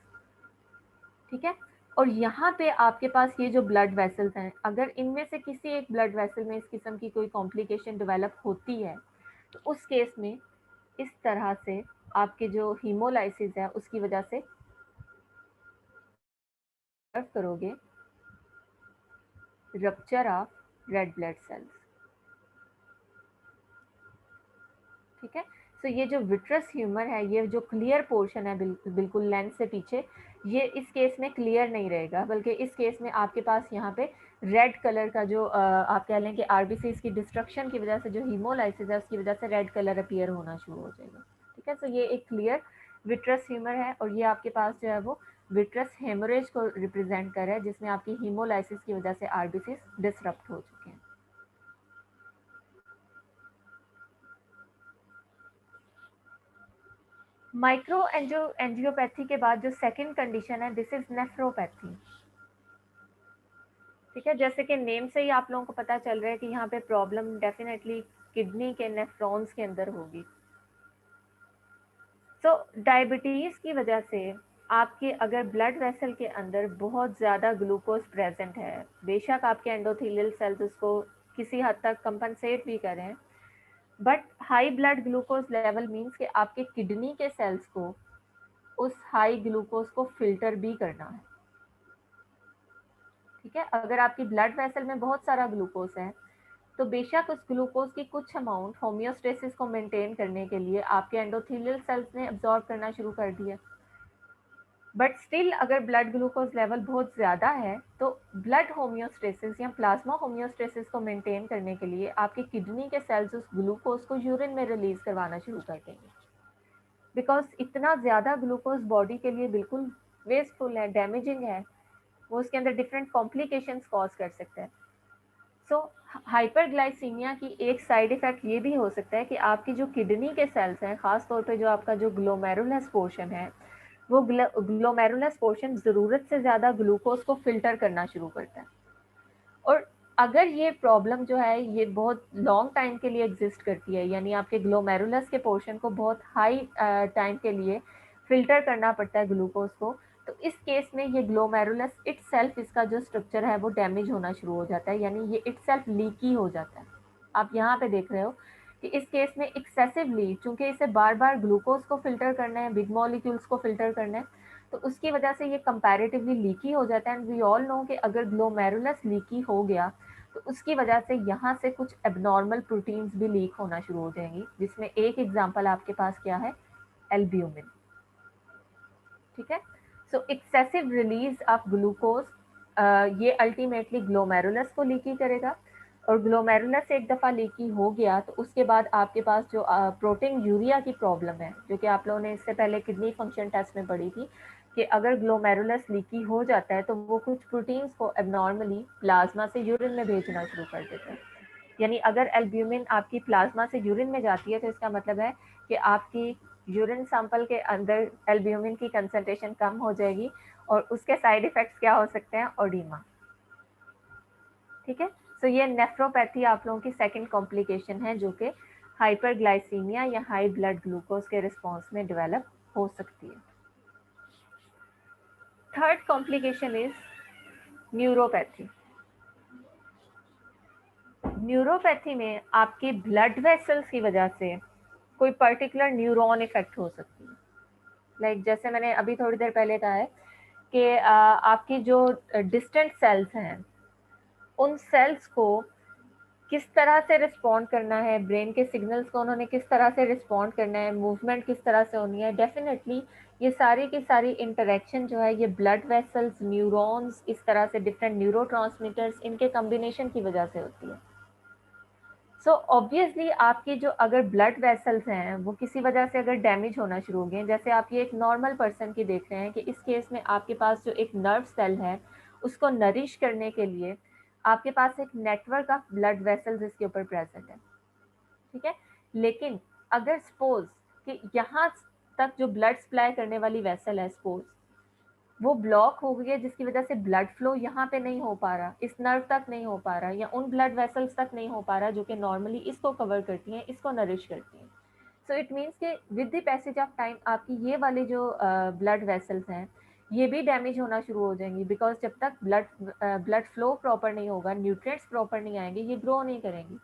ठीक है, और यहाँ पे आपके पास ये जो ब्लड वेसल्स हैं, अगर इनमें से किसी एक ब्लड वेसल में इस किस्म की कोई कॉम्प्लिकेशन डेवलप होती है, तो उस केस में इस तरह से आपके जो हीमोलाइसिस है उसकी वजह से करोगे rupture of red blood cells. ठीक है, तो ये जो विट्रस ह्यूमर है, ये जो क्लियर पोर्शन है बिल्कुल लेंस से पीछे, ये इस केस में क्लियर नहीं रहेगा, बल्कि इस केस में आपके पास यहाँ पे रेड कलर का जो आप कह लें कि आरबीसी की डिस्ट्रक्शन की वजह से जो हीमोलाइसिस है उसकी वजह से रेड कलर अपीयर होना शुरू हो जाएगा। ठीक है, तो ये एक क्लियर विट्रस ह्यूमर है, और ये आपके पास जो है वो विट्रस हेमोरेज को रिप्रेजेंट कर रहा है, जिसमें आपकी हीमोलाइसिस की वजह से आरबीसी डिसरप्ट हो चुके हैं। माइक्रो एंजियोपैथी के बाद जो सेकंड कंडीशन है, दिस इज नेफ्रोपैथी। ठीक है, जैसे कि नेम से ही आप लोगों को पता चल रहा है कि यहाँ पे प्रॉब्लम डेफिनेटली किडनी के नेफ्रॉन्स के अंदर होगी। तो डायबिटीज़ की वजह से आपके अगर ब्लड वेसल के अंदर बहुत ज़्यादा ग्लूकोज प्रेजेंट है, बेशक आपके एंडोथेलियल सेल्स उसको किसी हद तक कंपनसेट भी करें, but high blood glucose level means कि आपके किडनी के सेल्स को उस हाई ग्लूकोज को फिल्टर भी करना है। ठीक है, अगर आपकी ब्लड वेसल में बहुत सारा ग्लूकोज है, तो बेशक उस ग्लूकोज की कुछ अमाउंट होम्योस्टेसिस को मेंटेन करने के लिए आपके एंडोथेलियल सेल्स ने अब्जॉर्ब करना शुरू कर दिया, बट स्टिल अगर ब्लड ग्लूकोज लेवल बहुत ज़्यादा है, तो ब्लड होम्योस्टेसिस या प्लाज्मा होम्योस्टेसिस को मेंटेन करने के लिए आपकी किडनी के सेल्स उस ग्लूकोज को यूरिन में रिलीज करवाना शुरू कर देंगे, बिकॉज इतना ज़्यादा ग्लूकोज बॉडी के लिए बिल्कुल वेस्टफुल है, डैमेजिंग है, वो उसके अंदर डिफरेंट कॉम्प्लिकेशंस कॉज कर सकता है। सो हाइपरग्लाइसीमिया की एक साइड इफ़ेक्ट ये भी हो सकता है कि आपकी जो किडनी के सेल्स हैं, ख़ास तौर पे जो आपका जो ग्लोमेरुलस पोर्शन है, वो ग्लोमेरुलस पोर्शन ज़रूरत से ज़्यादा ग्लूकोज को फिल्टर करना शुरू करता है। और अगर ये प्रॉब्लम जो है ये बहुत लॉन्ग टाइम के लिए एग्जिस्ट करती है, यानी आपके ग्लोमेरुलस के पोर्शन को बहुत हाई टाइम के लिए फिल्टर करना पड़ता है ग्लूकोज को, तो इस केस में ये ग्लोमेरुलस इटसेल्फ, इसका जो स्ट्रक्चर है वो डैमेज होना शुरू हो जाता है, यानी ये इटसेल्फ लीकी हो जाता है। आप यहाँ पे देख रहे हो कि इस केस में एक्सेसिवली, चूंकि इसे बार बार ग्लूकोज को फिल्टर करना है, बिग मॉलिक्यूल्स को फिल्टर करना है, तो उसकी वजह से ये कंपैरेटिवली लीकी हो जाता है। एंड वी ऑल नो कि अगर ग्लोमेरुलस लीकी हो गया तो उसकी वजह से यहाँ से कुछ एबनॉर्मल प्रोटीन्स भी लीक होना शुरू हो जाएंगी, जिसमें एक एग्जांपल आपके पास क्या है, एल्ब्यूमिन। ठीक है, सो एक्सेसिव रिलीज ऑफ ग्लूकोज ये अल्टीमेटली ग्लोमेरुलस को लीकी करेगा, और ग्लोमेरुलस एक दफ़ा लीकी हो गया तो उसके बाद आपके पास जो प्रोटीन यूरिया की प्रॉब्लम है, जो कि आप लोगों ने इससे पहले किडनी फंक्शन टेस्ट में पढ़ी थी, कि अगर ग्लोमेरुलस लीकी हो जाता है तो वो कुछ प्रोटीन्स को एबनॉर्मली प्लाज्मा से यूरिन में भेजना शुरू कर देते हैं। यानी अगर एल्ब्यूमिन आपकी प्लाज्मा से यूरिन में जाती है तो इसका मतलब है कि आपकी यूरिन सैंपल के अंदर एल्ब्यूमिन की कंसंट्रेशन कम हो जाएगी, और उसके साइड इफेक्ट्स क्या हो सकते हैं, ओडीमा। ठीक है, सो ये नेफ्रोपैथी आप लोगों की सेकंड कॉम्प्लिकेशन है, जो कि हाइपरग्लाइसीमिया या हाई ब्लड ग्लूकोज के रिस्पॉन्स में डेवलप हो सकती है। Third complication is neuropathy. Neuropathy में आपके ब्लड वेसल्स की वजह से कोई पर्टिकुलर न्यूरॉन इफेक्ट हो सकती है। जैसे मैंने अभी थोड़ी देर पहले कहा है कि आपकी जो डिस्टेंट सेल्स हैं, उन सेल्स को किस तरह से रिस्पॉन्ड करना है, ब्रेन के सिग्नल्स को उन्होंने किस तरह से रिस्पॉन्ड करना है, मूवमेंट किस तरह से होनी है, डेफिनेटली ये सारी की सारी इंटरेक्शन जो है ये ब्लड वेसल्स, न्यूरॉन्स, इस तरह से डिफरेंट न्यूरो इनके कम्बिनेशन की वजह से होती है। सो ऑब्वियसली आपकी जो अगर ब्लड वेसल्स हैं वो किसी वजह से अगर डैमेज होना शुरू हो गए, जैसे आप ये एक नॉर्मल पर्सन की देख रहे हैं कि इस केस में आपके पास जो एक नर्व सेल है उसको नरिश करने के लिए आपके पास एक नेटवर्क ऑफ ब्लड वेसल्स इसके ऊपर प्रेजेंट है। ठीक है, लेकिन अगर सपोज कि यहाँ तक जो ब्लड सप्लाई करने वाली वेसल है, सपोज वो ब्लॉक हो गई है, जिसकी वजह से ब्लड फ्लो यहाँ पे नहीं हो पा रहा, इस नर्व तक नहीं हो पा रहा, या उन ब्लड वेसल्स तक नहीं हो पा रहा जो कि नॉर्मली इसको कवर करती हैं, इसको नरिश करती हैं। सो इट मीन्स कि with the passage of time आपकी ये वाली जो ब्लड वेसल्स हैं ये भी डैमेज होना शुरू हो जाएंगी, बिकॉज जब तक ब्लड फ्लो प्रॉपर नहीं होगा, न्यूट्रिएंट्स प्रॉपर नहीं आएंगे, ये ग्रो नहीं करेंगी।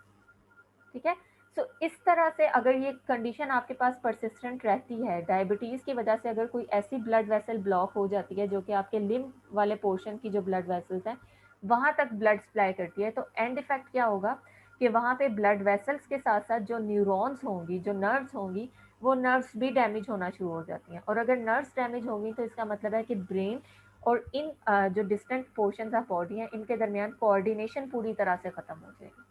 ठीक है, सो इस तरह से अगर ये कंडीशन आपके पास परसिस्टेंट रहती है, डायबिटीज़ की वजह से अगर कोई ऐसी ब्लड वेसल ब्लॉक हो जाती है जो कि आपके लिम्ब वाले पोर्शन की जो ब्लड वेसल्स हैं वहाँ तक ब्लड सप्लाई करती है, तो एंड इफेक्ट क्या होगा कि वहाँ पे ब्लड वेसल्स के साथ साथ जो न्यूरॉन्स होंगी, जो नर्व्स होंगी, वो नर्व्स भी डैमेज होना शुरू हो जाती हैं, और अगर नर्व्स डैमेज होंगी तो इसका मतलब है कि ब्रेन और इन जो डिस्टेंट पोर्शन ऑफ बॉडी हैं इनके दरमियान कोऑर्डिनेशन पूरी तरह से ख़त्म हो जाएगी।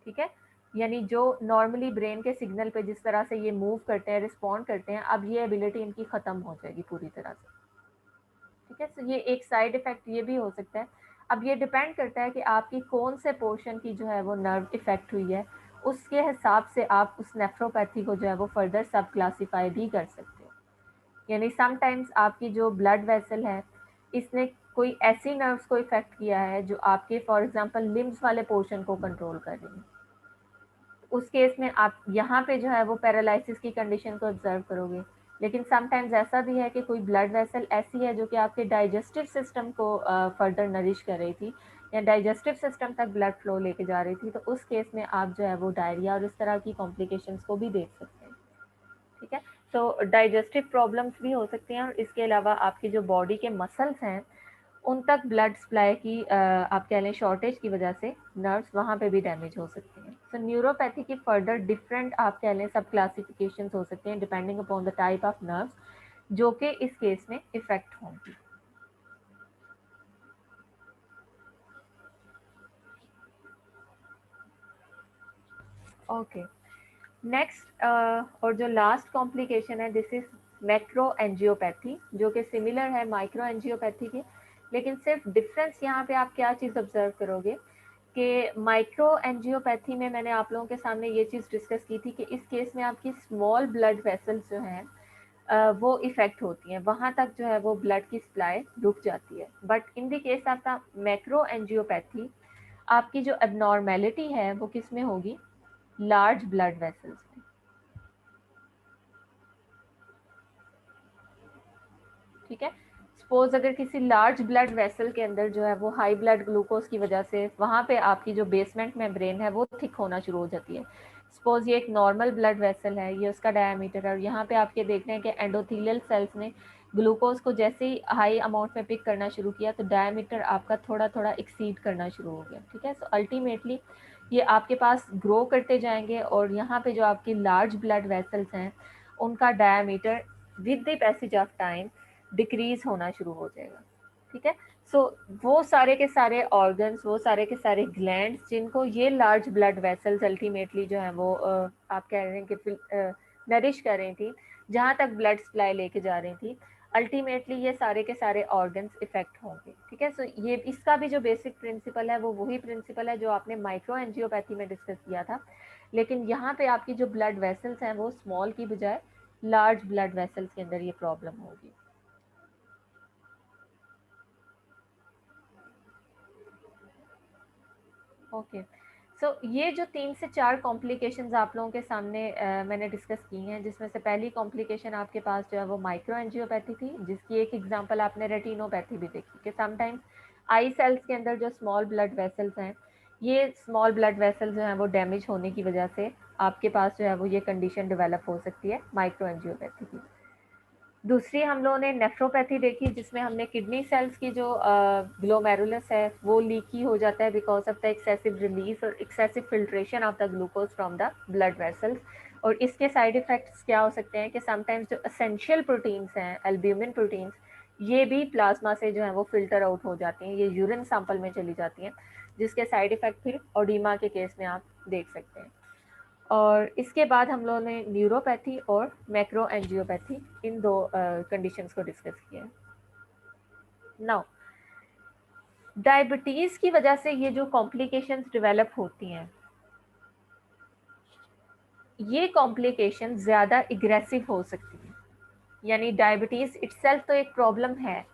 ठीक है, यानी जो नॉर्मली ब्रेन के सिग्नल पे जिस तरह से ये मूव करते हैं, रिस्पॉन्ड करते हैं, अब ये एबिलिटी इनकी ख़त्म हो जाएगी पूरी तरह से। ठीक है, तो ये एक साइड इफेक्ट ये भी हो सकता है। अब ये डिपेंड करता है कि आपकी कौन से पोर्शन की जो है वो नर्व इफेक्ट हुई है, उसके हिसाब से आप उस नेफ्रोपैथी को जो है वो फर्दर सब क्लासीफाई भी कर सकते हो। यानी समटाइम्स आपकी जो ब्लड वेसल है इसने कोई ऐसी नर्व्स को इफेक्ट किया है जो आपके फॉर एग्जांपल लिम्स वाले पोर्शन को कंट्रोल कर रही है, उस केस में आप यहाँ पे जो है वो पैरालिसिस की कंडीशन को ऑब्जर्व करोगे। लेकिन समटाइम्स ऐसा भी है कि कोई ब्लड वेसल ऐसी है जो कि आपके डाइजेस्टिव सिस्टम को फर्दर नरिश कर रही थी या डाइजेस्टिव सिस्टम तक ब्लड फ्लो लेके जा रही थी, तो उस केस में आप जो है वो डायरिया और इस तरह की कॉम्प्लिकेशंस को भी देख सकते हैं। ठीक है, तो डाइजेस्टिव प्रॉब्लम्स भी हो सकती हैं, और इसके अलावा आपकी जो बॉडी के मसल्स हैं उन तक ब्लड सप्लाई की आप कह लें शॉर्टेज की वजह से नर्व्स वहाँ पे भी डैमेज हो सकती हैं। सो न्यूरोपैथी की फर्दर डिफरेंट आप कह लें सब क्लासिफिकेशन हो सकते हैं depending upon the type of nerves जो कि इस केस में इफेक्ट होंगी। ओके, नेक्स्ट और जो लास्ट कॉम्प्लिकेशन है दिस इज मैक्रो एंजियोपैथी, जो कि सिमिलर है माइक्रो एंजियोपैथी के, लेकिन सिर्फ डिफरेंस यहाँ पे आप क्या चीज़ ऑब्जर्व करोगे कि माइक्रो एंजियोपैथी में मैंने आप लोगों के सामने ये चीज़ डिस्कस की थी कि इस केस में आपकी स्मॉल ब्लड वेसल्स जो हैं वो इफेक्ट होती हैं, वहाँ तक जो है वो ब्लड की सप्लाई रुक जाती है। But in the case of the macro angiopathy आपकी जो एबनॉर्मेलिटी है वो किस में होगी, लार्ज ब्लड वेसल्स में। ठीक है, सपोज अगर किसी लार्ज ब्लड वेसल के अंदर जो है वो हाई ब्लड ग्लूकोज की वजह से वहाँ पे आपकी जो बेसमेंट मेम्ब्रेन है वो थिक होना शुरू हो जाती है। सपोज ये एक नॉर्मल ब्लड वेसल है, ये उसका डायमीटर है, और यहाँ पे आपके देख रहे हैं कि एंडोथेलियल सेल्स ने ग्लूकोज को जैसे ही हाई अमाउंट में पिक करना शुरू किया तो डायमीटर आपका थोड़ा थोड़ा एक्सीड करना शुरू हो गया। ठीक है, सो अल्टीमेटली ये आपके पास ग्रो करते जाएंगे और यहाँ पे जो आपकी लार्ज ब्लड वेसल्स हैं उनका diameter with the passage of time decrease होना शुरू हो जाएगा। ठीक है, सो वो सारे के सारे ऑर्गन्स, वो सारे के सारे ग्लैंड्स जिनको ये लार्ज ब्लड वेसल्स अल्टीमेटली जो है वो आप कह रहे हैं कि नरिश कर रही थी, जहाँ तक ब्लड सप्लाई लेके जा रही थी, अल्टीमेटली ये सारे के सारे ऑर्गन्स इफेक्ट होंगे। ठीक है, सो ये इसका भी जो बेसिक प्रिंसिपल है वो वही प्रिंसिपल है जो आपने माइक्रो एंजियोपैथी में डिस्कस किया था, लेकिन यहाँ पे आपकी जो ब्लड वेसल्स हैं वो स्मॉल की बजाय लार्ज ब्लड वेसल्स के अंदर ये प्रॉब्लम होगी। ओके, सो ये जो 3 से 4 कॉम्प्लिकेशंस आप लोगों के सामने मैंने डिस्कस की हैं, जिसमें से पहली कॉम्प्लिकेशन आपके पास जो है वो माइक्रो एंजियोपैथी थी, जिसकी एक एग्जांपल आपने रेटिनोपैथी भी देखी कि समटाइम्स आई सेल्स के अंदर जो स्मॉल ब्लड वेसल्स हैं, ये स्मॉल ब्लड वेसल्स जो हैं वो डैमेज होने की वजह से आपके पास जो है वो ये कंडीशन डेवलप हो सकती है माइक्रो एंजियोपैथी की। दूसरी हम लोगों ने नेफ्रोपैथी देखी, जिसमें हमने किडनी सेल्स की जो ग्लोमेरुलस है वो लीकी हो जाता है because of the excessive release और excessive filtration of the glucose from the blood vessels. और इसके साइड इफेक्ट्स क्या हो सकते हैं कि समटाइम्स जो असेंशियल प्रोटीन्स हैं, एल्ब्यूमिन प्रोटीन्स, ये भी प्लाज्मा से जो है वो फिल्टर आउट हो जाती हैं, ये यूरिन सैंपल में चली जाती हैं, जिसके साइड इफेक्ट फिर ओडीमा के केस में आप देख सकते हैं। और इसके बाद हम लोगों ने न्यूरोपैथी और मैक्रो एंजियोपैथी इन दो कंडीशंस को डिस्कस किया है। नाउ डायबिटीज़ की वजह से ये जो कॉम्प्लिकेशंस डेवलप होती हैं, ये कॉम्प्लिकेशन ज़्यादा एग्रेसिव हो सकती हैं। यानी डायबिटीज़ इटसेल्फ तो एक प्रॉब्लम है,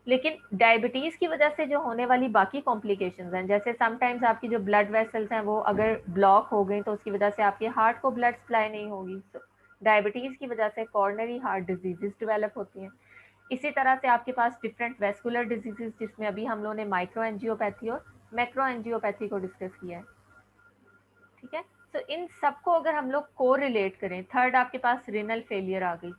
लेकिन डायबिटीज़ की वजह से जो होने वाली बाकी कॉम्प्लिकेशंस हैं, जैसे समटाइम्स आपकी जो ब्लड वेसल्स हैं वो अगर ब्लॉक हो गई तो उसकी वजह से आपके हार्ट को ब्लड सप्लाई नहीं होगी, तो डायबिटीज़ की वजह से कॉर्नरी हार्ट डिजीजेस डेवलप होती हैं। इसी तरह से आपके पास डिफरेंट वेस्कुलर डिजीजेस, जिसमें अभी हम लोगों ने माइक्रो एंजियोपैथी और मैक्रो एंजियोपैथी को डिस्कस किया है। ठीक है, तो इन सबको अगर हम लोग को रिलेट करें, थर्ड आपके पास रिनल फेलियर आ गई,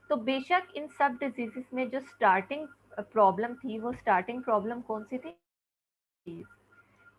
तो बेशक इन सब डिजीजेस में जो स्टार्टिंग प्रॉब्लम थी वो स्टार्टिंग प्रॉब्लम कौन सी थी,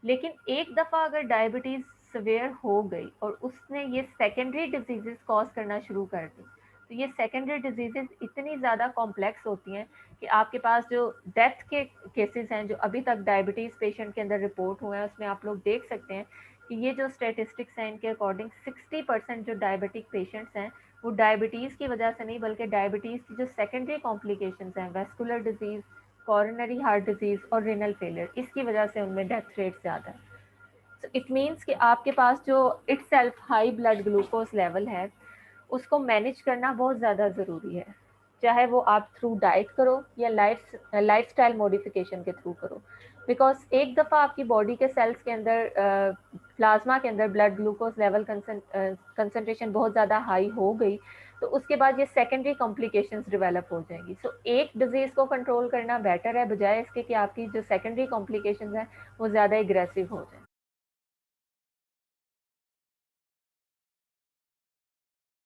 लेकिन एक दफ़ा अगर डायबिटीज़ सवेयर हो गई और उसने ये सेकेंडरी डिजीजेस कॉज करना शुरू कर दी, तो ये सेकेंडरी डिजीजेस इतनी ज़्यादा कॉम्प्लेक्स होती हैं कि आपके पास जो डेथ के केसेस हैं जो अभी तक डायबिटीज़ पेशेंट के अंदर रिपोर्ट हुए हैं, उसमें आप लोग देख सकते हैं कि ये जो स्टेटिस्टिक्स हैं इनके अकॉर्डिंग 60% जो डायबिटिक पेशेंट्स हैं वो डायबिटीज़ की वजह से नहीं बल्कि डायबिटीज़ की जो सेकेंडरी कॉम्प्लिकेशंस हैं, vascular disease, coronary heart disease और रिनल फेलियर, इसकी वजह से उनमें डेथ रेट ज़्यादा है। सो इट मीन्स कि आपके पास जो it self high blood glucose level है उसको मैनेज करना बहुत ज़्यादा ज़रूरी है, चाहे वो आप थ्रू डाइट करो या लाइफ स्टाइल मॉडिफिकेशन के थ्रू करो। बिकॉज एक दफ़ा आपकी बॉडी के सेल्स के अंदर प्लाज्मा के अंदर ब्लड ग्लूकोज लेवल कंसनट्रेशन बहुत ज़्यादा हाई हो गई तो उसके बाद ये सेकेंडरी कॉम्प्लिकेशंस डेवलप हो जाएंगी। सो एक डिजीज़ को कंट्रोल करना बेटर है बजाय इसके कि आपकी जो सेकेंडरी कॉम्प्लिकेशंस हैं वो ज़्यादा एग्रेसिव हो जाए।